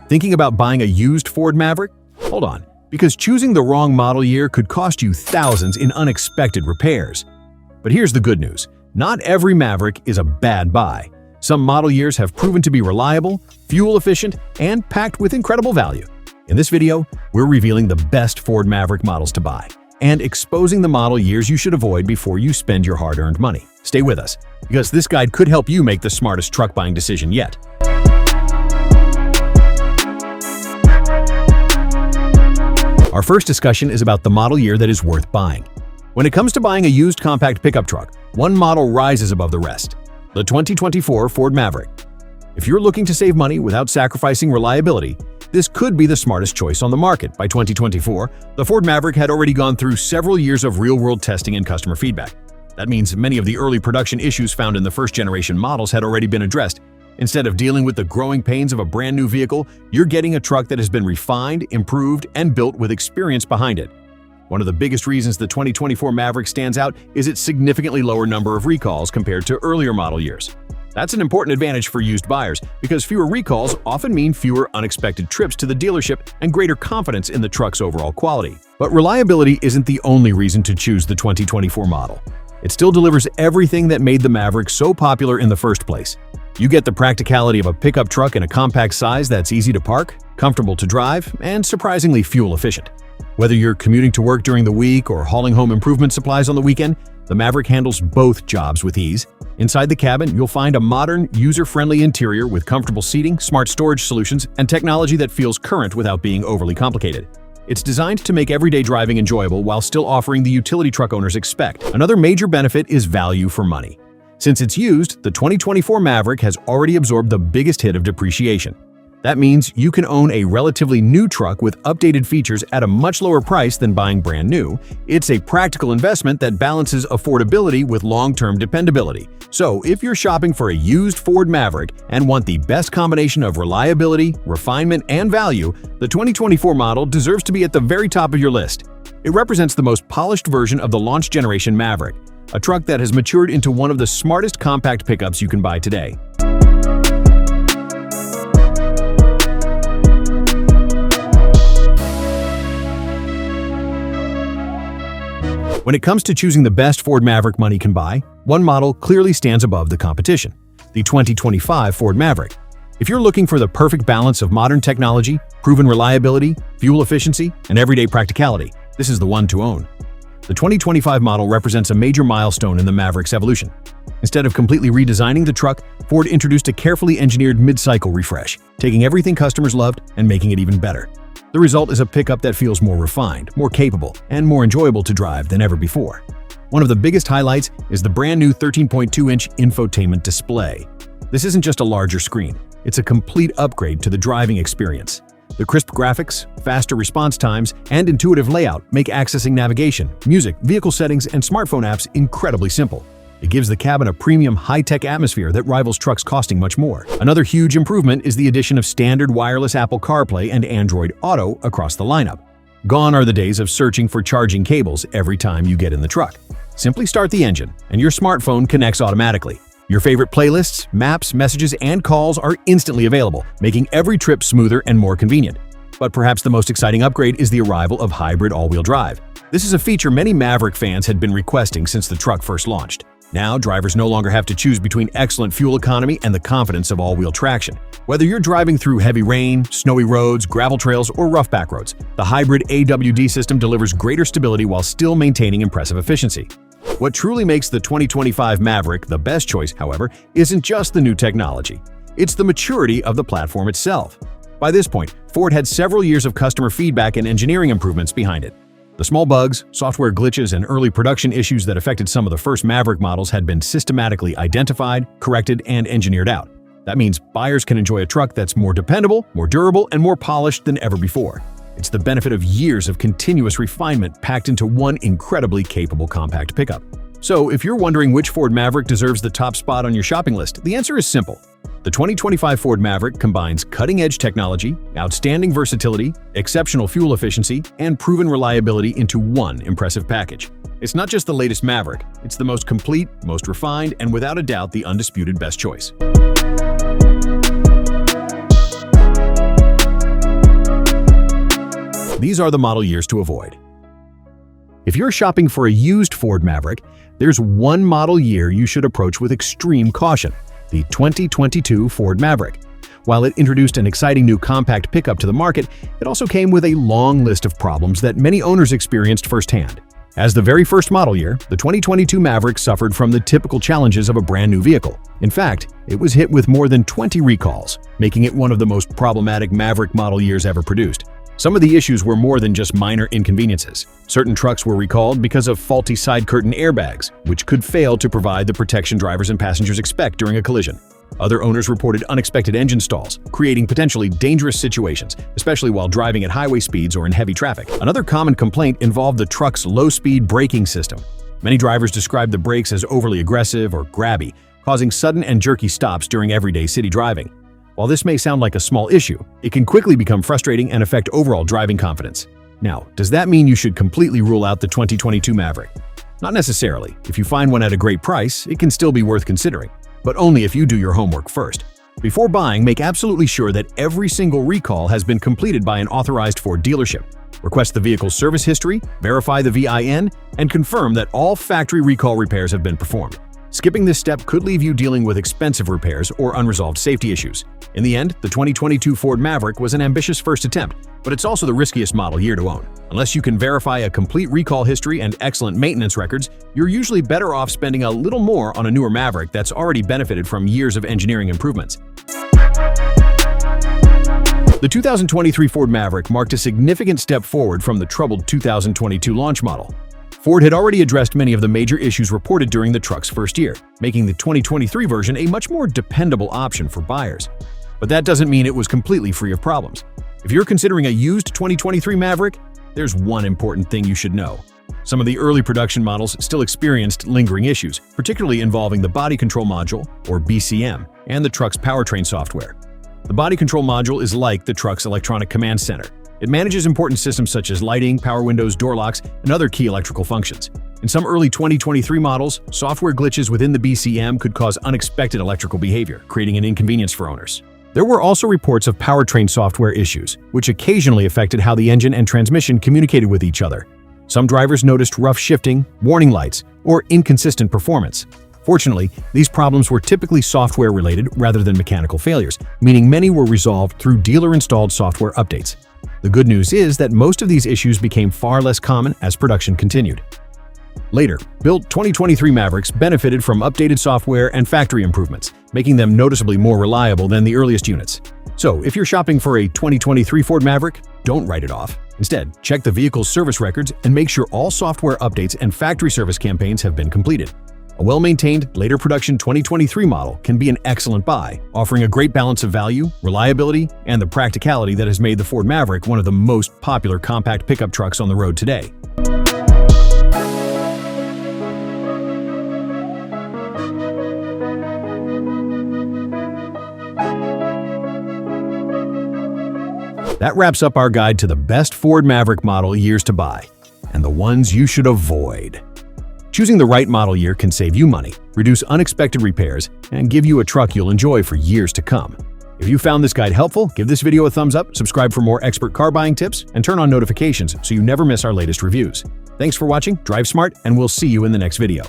Thinking about buying a used Ford Maverick? Hold on, because choosing the wrong model year could cost you thousands in unexpected repairs. But here's the good news. Not every Maverick is a bad buy. Some model years have proven to be reliable, fuel-efficient, and packed with incredible value. In this video, we're revealing the best Ford Maverick models to buy and exposing the model years you should avoid before you spend your hard-earned money. Stay with us, because this guide could help you make the smartest truck buying decision yet. Our first discussion is about the model year that is worth buying. When it comes to buying a used compact pickup truck, one model rises above the rest: the 2024 Ford Maverick. If you're looking to save money without sacrificing reliability, this could be the smartest choice on the market. By 2024, the Ford Maverick had already gone through several years of real-world testing and customer feedback. That means many of the early production issues found in the first-generation models had already been addressed. Instead of dealing with the growing pains of a brand-new vehicle, you're getting a truck that has been refined, improved, and built with experience behind it. One of the biggest reasons the 2024 Maverick stands out is its significantly lower number of recalls compared to earlier model years. That's an important advantage for used buyers, because fewer recalls often mean fewer unexpected trips to the dealership and greater confidence in the truck's overall quality. But reliability isn't the only reason to choose the 2024 model. It still delivers everything that made the Maverick so popular in the first place. You get the practicality of a pickup truck in a compact size that's easy to park, comfortable to drive, and surprisingly fuel efficient. Whether you're commuting to work during the week or hauling home improvement supplies on the weekend, the Maverick handles both jobs with ease. Inside the cabin, you'll find a modern, user-friendly interior with comfortable seating, smart storage solutions, and technology that feels current without being overly complicated. It's designed to make everyday driving enjoyable while still offering the utility truck owners expect. Another major benefit is value for money. Since it's used, the 2024 Maverick has already absorbed the biggest hit of depreciation. That means you can own a relatively new truck with updated features at a much lower price than buying brand new. It's a practical investment that balances affordability with long-term dependability. So if you're shopping for a used Ford Maverick and want the best combination of reliability, refinement, and value, the 2024 model deserves to be at the very top of your list. It represents the most polished version of the launch generation Maverick, a truck that has matured into one of the smartest compact pickups you can buy today. When it comes to choosing the best Ford Maverick money can buy, one model clearly stands above the competition: the 2025 Ford Maverick. If you're looking for the perfect balance of modern technology, proven reliability, fuel efficiency, and everyday practicality, this is the one to own. The 2025 model represents a major milestone in the Maverick's evolution. Instead of completely redesigning the truck, Ford introduced a carefully engineered mid-cycle refresh, taking everything customers loved and making it even better. The result is a pickup that feels more refined, more capable, and more enjoyable to drive than ever before. One of the biggest highlights is the brand new 13.2-inch infotainment display. This isn't just a larger screen, it's a complete upgrade to the driving experience. The crisp graphics, faster response times, and intuitive layout make accessing navigation, music, vehicle settings, and smartphone apps incredibly simple. It gives the cabin a premium, high-tech atmosphere that rivals trucks costing much more. Another huge improvement is the addition of standard wireless Apple CarPlay and Android Auto across the lineup. Gone are the days of searching for charging cables every time you get in the truck. Simply start the engine, and your smartphone connects automatically. Your favorite playlists, maps, messages, and calls are instantly available, making every trip smoother and more convenient. But perhaps the most exciting upgrade is the arrival of hybrid all-wheel drive. This is a feature many Maverick fans had been requesting since the truck first launched. Now, drivers no longer have to choose between excellent fuel economy and the confidence of all-wheel traction. Whether you're driving through heavy rain, snowy roads, gravel trails, or rough back roads, the hybrid AWD system delivers greater stability while still maintaining impressive efficiency. What truly makes the 2025 Maverick the best choice, however, isn't just the new technology. It's the maturity of the platform itself. By this point, Ford had several years of customer feedback and engineering improvements behind it. The small bugs, software glitches, and early production issues that affected some of the first Maverick models had been systematically identified, corrected, and engineered out. That means buyers can enjoy a truck that's more dependable, more durable, and more polished than ever before. It's the benefit of years of continuous refinement packed into one incredibly capable compact pickup. So, if you're wondering which Ford Maverick deserves the top spot on your shopping list, the answer is simple. The 2025 Ford Maverick combines cutting-edge technology, outstanding versatility, exceptional fuel efficiency, and proven reliability into one impressive package. It's not just the latest Maverick, it's the most complete, most refined, and without a doubt the undisputed best choice. these are the model years to avoid. If you're shopping for a used Ford Maverick, there's one model year you should approach with extreme caution: the 2022 Ford Maverick. While it introduced an exciting new compact pickup to the market, it also came with a long list of problems that many owners experienced firsthand. As the very first model year, the 2022 Maverick suffered from the typical challenges of a brand new vehicle. In fact, it was hit with more than 20 recalls, making it one of the most problematic Maverick model years ever produced. Some of the issues were more than just minor inconveniences. Certain trucks were recalled because of faulty side curtain airbags, which could fail to provide the protection drivers and passengers expect during a collision. Other owners reported unexpected engine stalls, creating potentially dangerous situations, especially while driving at highway speeds or in heavy traffic. Another common complaint involved the truck's low-speed braking system. Many drivers described the brakes as overly aggressive or grabby, causing sudden and jerky stops during everyday city driving. While this may sound like a small issue, it can quickly become frustrating and affect overall driving confidence. Now, does that mean you should completely rule out the 2022 Maverick? Not necessarily. If you find one at a great price, it can still be worth considering, but only if you do your homework first. Before buying, make absolutely sure that every single recall has been completed by an authorized Ford dealership. Request the vehicle's service history, verify the VIN, and confirm that all factory recall repairs have been performed. Skipping this step could leave you dealing with expensive repairs or unresolved safety issues. In the end, the 2022 Ford Maverick was an ambitious first attempt, but it's also the riskiest model year to own. Unless you can verify a complete recall history and excellent maintenance records, you're usually better off spending a little more on a newer Maverick that's already benefited from years of engineering improvements. The 2023 Ford Maverick marked a significant step forward from the troubled 2022 launch model. Ford had already addressed many of the major issues reported during the truck's first year, making the 2023 version a much more dependable option for buyers. But that doesn't mean it was completely free of problems. If you're considering a used 2023 Maverick, there's one important thing you should know. Some of the early production models still experienced lingering issues, particularly involving the body control module, or BCM, and the truck's powertrain software. The body control module is like the truck's electronic command center. It manages important systems such as lighting, power windows, door locks, and other key electrical functions. In some early 2023 models, software glitches within the BCM could cause unexpected electrical behavior, creating an inconvenience for owners. There were also reports of powertrain software issues, which occasionally affected how the engine and transmission communicated with each other. Some drivers noticed rough shifting, warning lights, or inconsistent performance. Fortunately, these problems were typically software-related rather than mechanical failures, meaning many were resolved through dealer-installed software updates. The good news is that most of these issues became far less common as production continued. Later, built 2023 Mavericks benefited from updated software and factory improvements, making them noticeably more reliable than the earliest units. So, if you're shopping for a 2023 Ford Maverick, don't write it off. Instead, check the vehicle's service records and make sure all software updates and factory service campaigns have been completed. A well-maintained, later production 2023 model can be an excellent buy, offering a great balance of value, reliability, and the practicality that has made the Ford Maverick one of the most popular compact pickup trucks on the road today. That wraps up our guide to the best Ford Maverick model years to buy, and the ones you should avoid. Choosing the right model year can save you money, reduce unexpected repairs, and give you a truck you'll enjoy for years to come. If you found this guide helpful, give this video a thumbs up, subscribe for more expert car buying tips, and turn on notifications so you never miss our latest reviews. Thanks for watching, drive smart, and we'll see you in the next video.